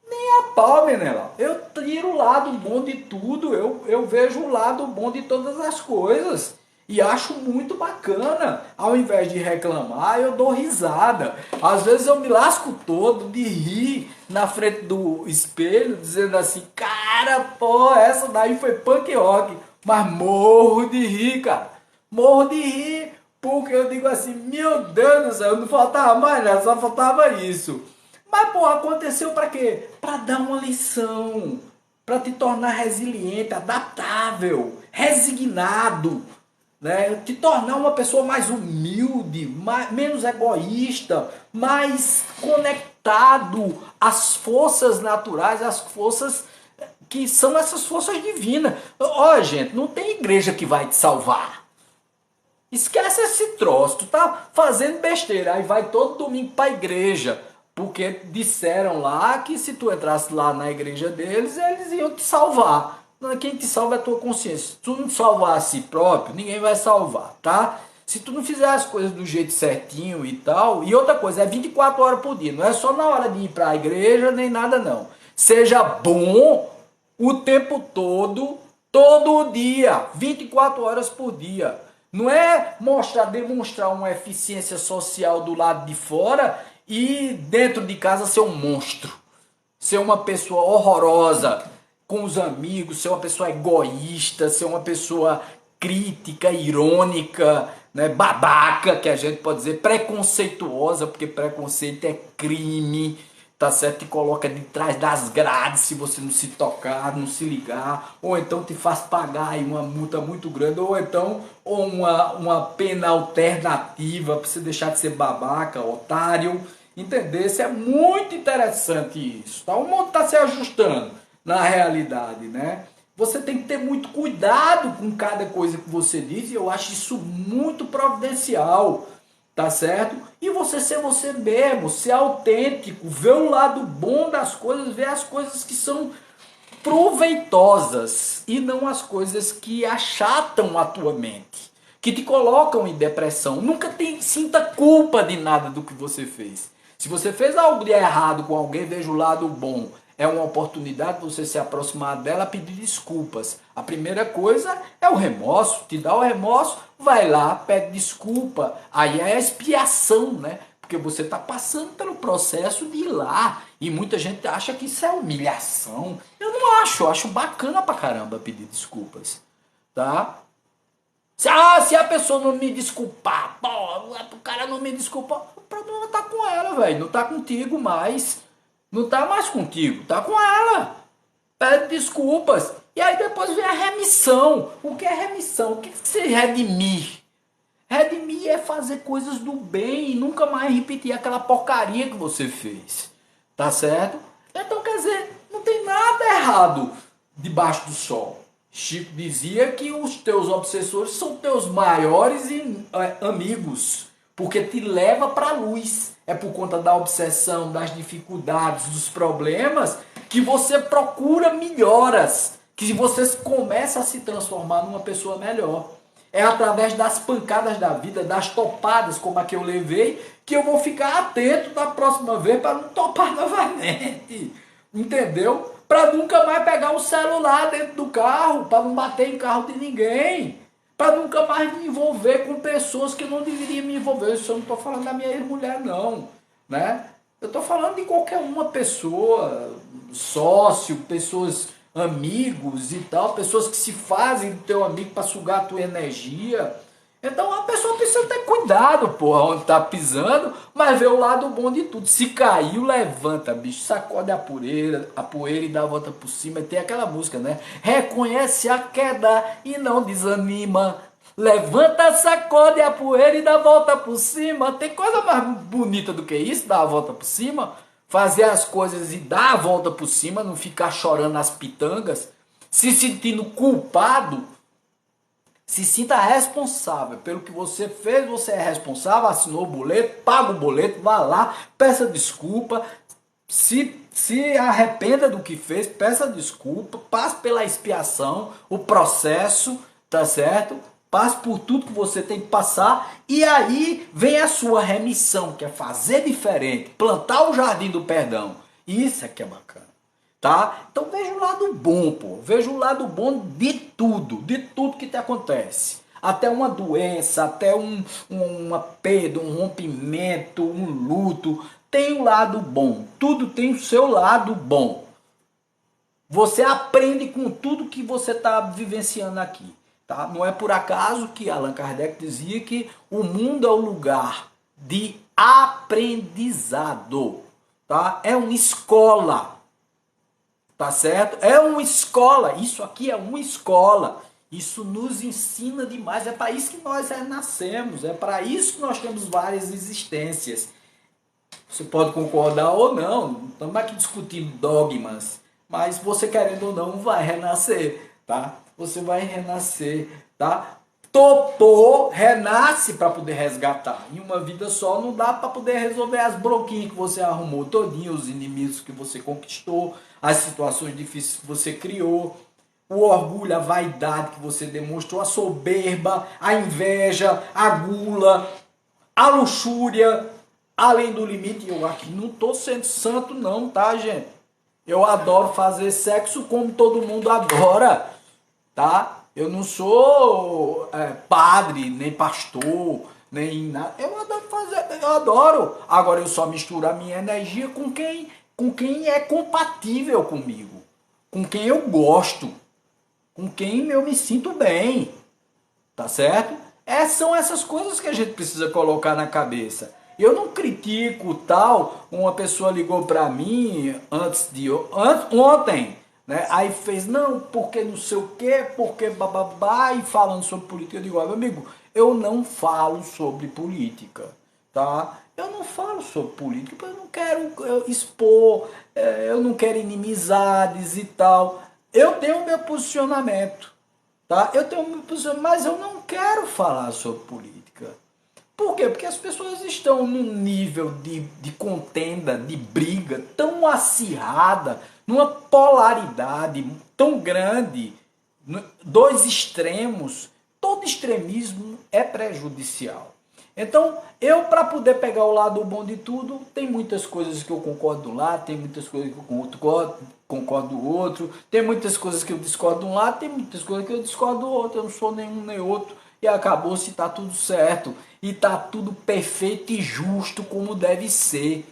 Nem a pau, Menela. Eu tiro o lado bom de tudo, eu vejo o lado bom de todas as coisas. E acho muito bacana. Ao invés de reclamar, eu dou risada. Às vezes eu me lasco todo de rir na frente do espelho, dizendo assim, cara, pô, essa daí foi punk rock. Mas morro de rir, cara. Morro de rir, porque eu digo assim, meu Deus do céu, não faltava mais nada, só faltava isso. Mas, pô, aconteceu para quê? Para dar uma lição, para te tornar resiliente, adaptável, resignado, né? Te tornar uma pessoa mais humilde, menos egoísta, mais conectado às forças naturais, às forças que são essas forças divinas. Ó, gente, não tem igreja que vai te salvar. Esquece esse troço, tu tá fazendo besteira, aí vai todo domingo pra igreja, porque disseram lá que se tu entrasse lá na igreja deles, eles iam te salvar. Quem te salva é a tua consciência. Se tu não salvar a si próprio, ninguém vai salvar, tá? Se tu não fizer as coisas do jeito certinho e tal, e outra coisa, é 24 horas por dia, não é só na hora de ir pra igreja, nem nada não. Seja bom o tempo todo dia, 24 horas por dia. Não é demonstrar uma eficiência social do lado de fora e dentro de casa ser um monstro. Ser uma pessoa horrorosa com os amigos, ser uma pessoa egoísta, ser uma pessoa crítica, irônica, né, babaca, que a gente pode dizer, preconceituosa, porque preconceito é crime, tá certo? Te coloca de trás das grades se você não se tocar, não se ligar, ou então te faz pagar aí uma multa muito grande, ou então uma pena alternativa para você deixar de ser babaca, otário, entender? Isso é muito interessante isso, tá? O mundo está se ajustando na realidade, né? Você tem que ter muito cuidado com cada coisa que você diz, e eu acho isso muito providencial, tá certo? E você ser você mesmo, ser autêntico, ver o lado bom das coisas, ver as coisas que são proveitosas e não as coisas que achatam a tua mente, que te colocam em depressão. Nunca sinta culpa de nada do que você fez. Se você fez algo de errado com alguém, veja o lado bom. É uma oportunidade de você se aproximar dela, pedir desculpas. A primeira coisa é o remorso. Te dá o remorso, vai lá, pede desculpa. Aí é a expiação, né? Porque você está passando pelo processo de ir lá. E muita gente acha que isso é humilhação. Eu não acho, eu acho bacana pra caramba pedir desculpas. Tá? Se a pessoa não me desculpar, pô, o cara não me desculpa, o problema tá com ela, velho. Não tá contigo mais. Não tá mais contigo, tá com ela. Pede desculpas. E aí depois vem a remissão. O que é remissão? O que você redimir? Redimir é fazer coisas do bem e nunca mais repetir aquela porcaria que você fez. Tá certo? Então quer dizer, não tem nada errado debaixo do sol. Chico dizia que os teus obsessores são teus maiores amigos, porque te leva para a luz. É por conta da obsessão, das dificuldades, dos problemas, que você procura melhoras, que você começa a se transformar numa pessoa melhor. É através das pancadas da vida, das topadas como a que eu levei, que eu vou ficar atento da próxima vez para não topar novamente. Entendeu? Para nunca mais pegar o celular dentro do carro, para não bater em carro de ninguém. Para nunca mais me envolver com pessoas que eu não deveria me envolver. Isso eu não estou falando da minha ex-mulher, não. Né? Eu estou falando de qualquer uma pessoa, sócio, pessoas, amigos e tal, pessoas que se fazem do teu amigo para sugar a tua energia. Então a pessoa precisa ter cuidado, porra, onde tá pisando, mas vê o lado bom de tudo. Se caiu, levanta, bicho, sacode a poeira e dá a volta por cima. E tem aquela música, né? Reconhece a queda e não desanima. Levanta, sacode a poeira e dá a volta por cima. Tem coisa mais bonita do que isso, dar a volta por cima? Fazer as coisas e dar a volta por cima, não ficar chorando nas pitangas, se sentindo culpado. Se sinta responsável pelo que você fez, você é responsável, assinou o boleto, paga o boleto, vá lá, peça desculpa, se arrependa do que fez, peça desculpa, passe pela expiação, o processo, tá certo? Passe por tudo que você tem que passar e aí vem a sua remissão, que é fazer diferente, plantar o jardim do perdão. Isso é que é bacana. Tá? Então veja o lado bom, pô. Veja o lado bom de tudo que te acontece. Até uma doença, até uma perda, um rompimento, um luto. Tem um lado bom. Tudo tem o seu lado bom. Você aprende com tudo que você está vivenciando aqui. Tá? Não é por acaso que Allan Kardec dizia que o mundo é o lugar de aprendizado. Tá? É uma escola. Tá certo? É uma escola. Isso aqui é uma escola. Isso nos ensina demais. É para isso que nós nascemos. É para isso que nós temos várias existências. Você pode concordar ou não. Não estamos aqui discutindo dogmas. Mas você querendo ou não vai renascer. Tá? Você vai renascer. Tá? Topou, renasce para poder resgatar. Em uma vida só não dá para poder resolver as bronquinhas que você arrumou todinho, os inimigos que você conquistou, as situações difíceis que você criou, o orgulho, a vaidade que você demonstrou, a soberba, a inveja, a gula, a luxúria, além do limite. Eu aqui não estou sendo santo não, tá, gente? Eu adoro fazer sexo como todo mundo adora, tá? Eu não sou padre, nem pastor, nem nada. Eu adoro fazer, eu adoro. Agora eu só misturo a minha energia com quem é compatível comigo, com quem eu gosto, com quem eu me sinto bem, tá certo? São essas coisas que a gente precisa colocar na cabeça. Eu não critico tal, uma pessoa ligou para mim ontem, né? Aí fez, não, porque não sei o que, porque bababá, e falando sobre política. Eu digo, meu amigo, eu não falo sobre política, tá? Eu não falo sobre política, eu não quero expor, eu não quero inimizades e tal. Eu tenho meu posicionamento, tá? Eu tenho meu posicionamento, mas eu não quero falar sobre política. Por quê? Porque as pessoas estão num nível de contenda, de briga tão acirrada, numa polaridade tão grande, dois extremos. Todo extremismo é prejudicial. Então, eu para poder pegar o lado bom de tudo, tem muitas coisas que eu concordo de um lado, tem muitas coisas que eu concordo do outro, tem muitas coisas que eu discordo de um lado, tem muitas coisas que eu discordo do outro, eu não sou nenhum nem outro, e acabou se tá tudo certo, e tá tudo perfeito e justo como deve ser.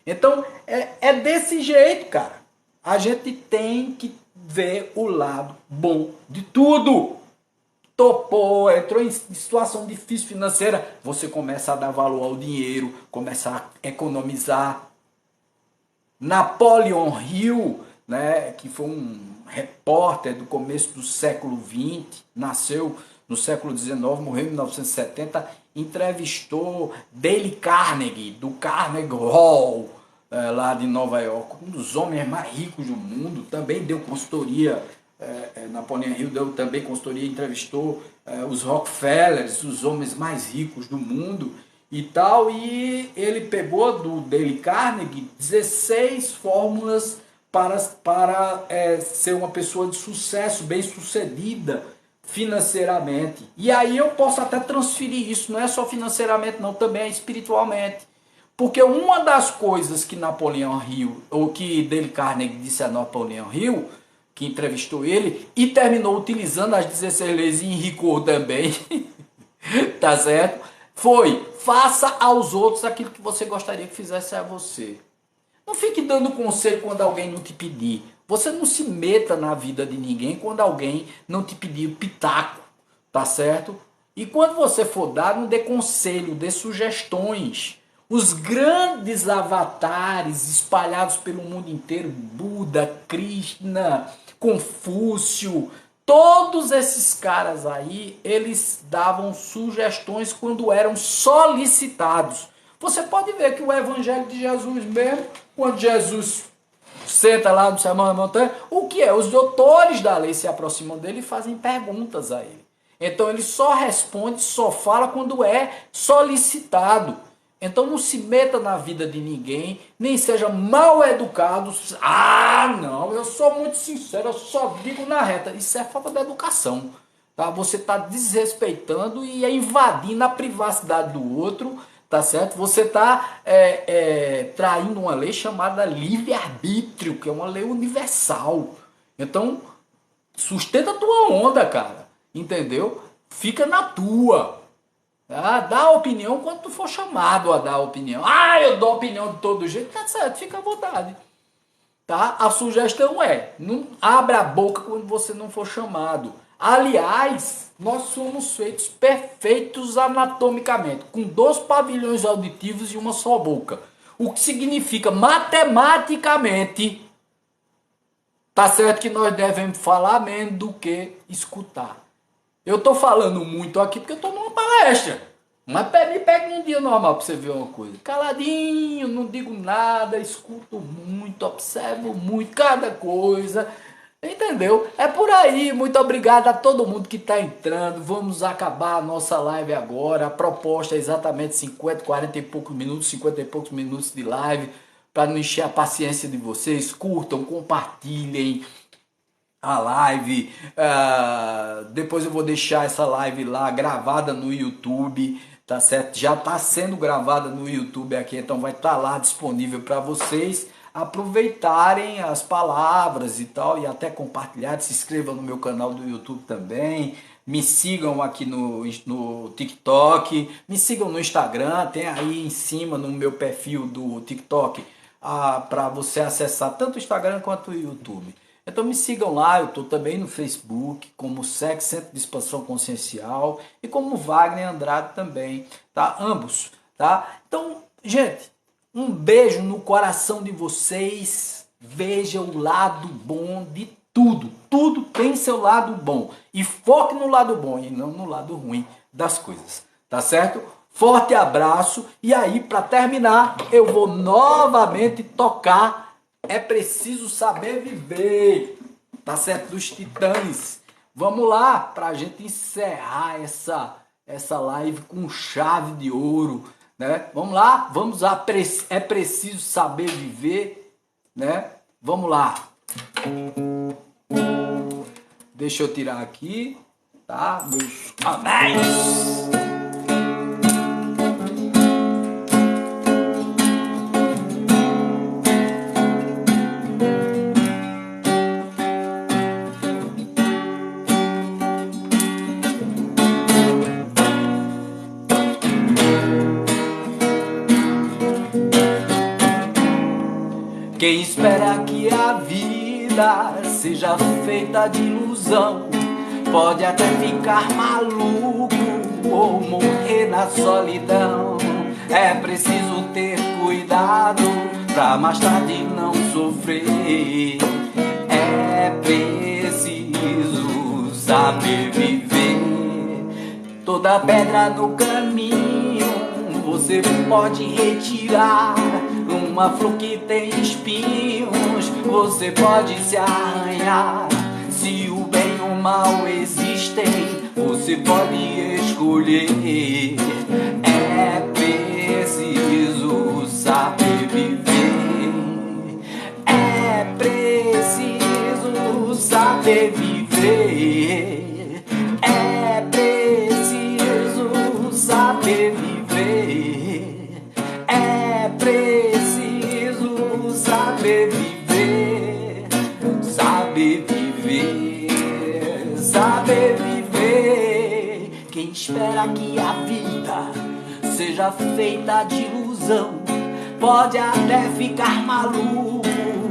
Então, é desse jeito, cara. A gente tem que ver o lado bom de tudo. Topou, entrou em situação difícil financeira, você começa a dar valor ao dinheiro, começa a economizar. Napoleon Hill, né, que foi um repórter do começo do século XX, nasceu no século XIX, morreu em 1970, entrevistou Dale Carnegie, do Carnegie Hall, lá de Nova York, um dos homens mais ricos do mundo, também deu consultoria. Napoleon Hill deu também consultoria, entrevistou os Rockefellers, os homens mais ricos do mundo e tal, e ele pegou do Dale Carnegie 16 fórmulas para ser uma pessoa de sucesso, bem sucedida financeiramente. E aí eu posso até transferir isso, não é só financeiramente, não, também é espiritualmente. Porque uma das coisas que Napoleão Hill, ou que Dale Carnegie disse a Napoleão Hill, que entrevistou ele, e terminou utilizando as 16 leis e enricou também, tá certo? Foi, faça aos outros aquilo que você gostaria que fizesse a você. Não fique dando conselho quando alguém não te pedir. Você não se meta na vida de ninguém quando alguém não te pedir o pitaco, tá certo? E quando você for dar, não dê conselho, dê sugestões. Os grandes avatares espalhados pelo mundo inteiro, Buda, Krishna, Confúcio, todos esses caras aí, eles davam sugestões quando eram solicitados. Você pode ver que o evangelho de Jesus mesmo, quando Jesus senta lá no Sermão da Montanha, o que é? Os doutores da lei se aproximam dele e fazem perguntas a ele. Então ele só responde, só fala quando é solicitado. Então não se meta na vida de ninguém, nem seja mal educado. Ah, não, eu sou muito sincero, eu só digo na reta. Isso é falta de educação. Tá? Você está desrespeitando e invadindo a privacidade do outro, tá certo? Você está traindo uma lei chamada livre-arbítrio, que é uma lei universal. Então, sustenta a tua onda, cara. Entendeu? Fica na tua. Tá? Dá opinião quando tu for chamado a dar opinião. Ah, eu dou opinião de todo jeito. Tá certo, fica à vontade. Tá? A sugestão é, não abra a boca quando você não for chamado. Aliás, nós somos feitos perfeitos anatomicamente, com 2 pavilhões auditivos e uma só boca. O que significa, matematicamente, tá certo que nós devemos falar menos do que escutar. Eu tô falando muito aqui porque eu tô numa palestra. Mas me pega num dia normal pra você ver uma coisa. Caladinho, não digo nada, escuto muito, observo muito, cada coisa. Entendeu? É por aí. Muito obrigado a todo mundo que está entrando. Vamos acabar a nossa live agora. A proposta é exatamente 50, 40 e poucos minutos, 50 e poucos minutos de live. Para não encher a paciência de vocês. Curtam, compartilhem a live. Depois eu vou deixar essa live lá gravada no YouTube. Tá certo? Já está sendo gravada no YouTube aqui. Então vai estar lá disponível para vocês aproveitarem as palavras e tal, e até compartilhar. Se inscrevam no meu canal do YouTube também, me sigam aqui no TikTok, me sigam no Instagram, tem aí em cima no meu perfil do TikTok para você acessar tanto o Instagram quanto o YouTube. Então me sigam lá, eu estou também no Facebook, como SEC, Centro de Expansão Consciencial, e como Wagner Andrade também, tá? Ambos, tá? Então, gente, um beijo no coração de vocês. Veja o lado bom de tudo. Tudo tem seu lado bom. E foque no lado bom e não no lado ruim das coisas. Tá certo? Forte abraço. E aí, para terminar, eu vou novamente tocar É Preciso Saber Viver. Tá certo? Dos Titãs. Vamos lá, para a gente encerrar essa live com chave de ouro. Né? Vamos lá, é preciso saber viver, né? Vamos lá. Deixa eu tirar aqui, tá? Meus anéis. Quem espera que a vida seja feita de ilusão pode até ficar maluco ou morrer na solidão. É preciso ter cuidado pra mais tarde não sofrer. É preciso saber viver. Toda pedra no caminho você pode retirar. Uma flor que tem espinhos, você pode se arranhar. Se o bem e o mal existem, você pode escolher. É preciso saber viver. É preciso saber viver. para que a vida seja feita de ilusão. Pode até ficar maluco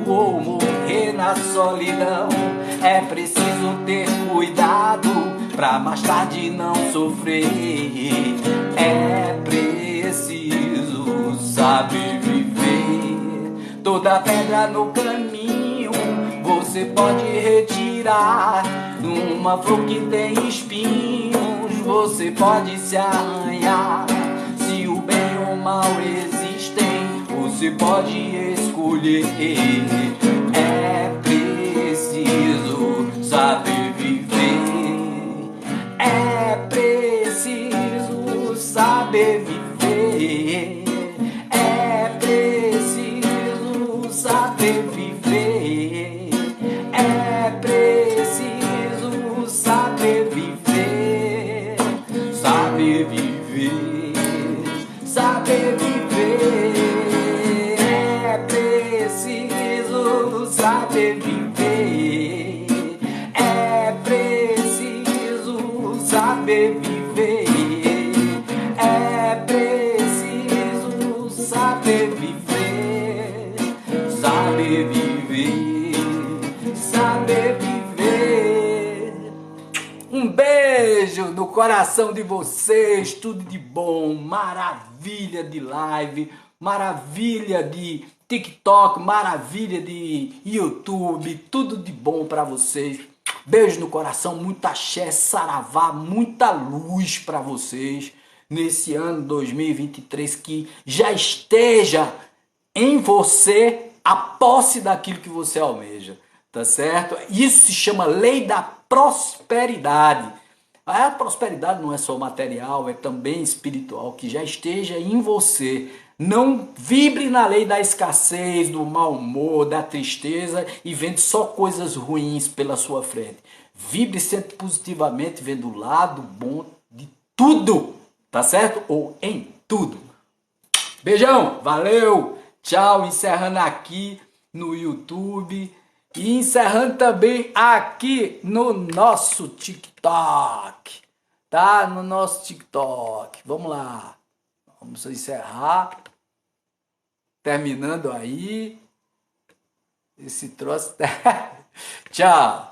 ou morrer na solidão. É preciso ter cuidado pra mais tarde não sofrer. É preciso saber viver. Toda pedra no caminho você pode retirar. Numa flor que tem espinhos você pode se arranhar. Se o bem ou o mal existem, você pode escolher. É preciso saber viver. É preciso saber viver. É preciso saber viver. É preciso saber viver. Saber viver. Saber viver. É preciso saber viver. É preciso saber viver. É preciso saber viver. Saber viver. Saber viver. Um beijo no coração de vocês, tudo de bom, maravilha de live, maravilha de TikTok, maravilha de YouTube, tudo de bom para vocês. Beijo no coração, muita axé, saravá, muita luz para vocês nesse ano 2023, que já esteja em você a posse daquilo que você almeja, tá certo? Isso se chama lei da prosperidade. A prosperidade não é só material, é também espiritual, que já esteja em você. Não vibre na lei da escassez, do mau humor, da tristeza e vendo só coisas ruins pela sua frente. Vibre sempre positivamente, vendo o lado bom de tudo, tá certo? Ou em tudo. Beijão, valeu, tchau, encerrando aqui no YouTube e encerrando também aqui no nosso TikTok, tá? No nosso TikTok, vamos lá, vamos encerrar, terminando aí esse troço, tchau.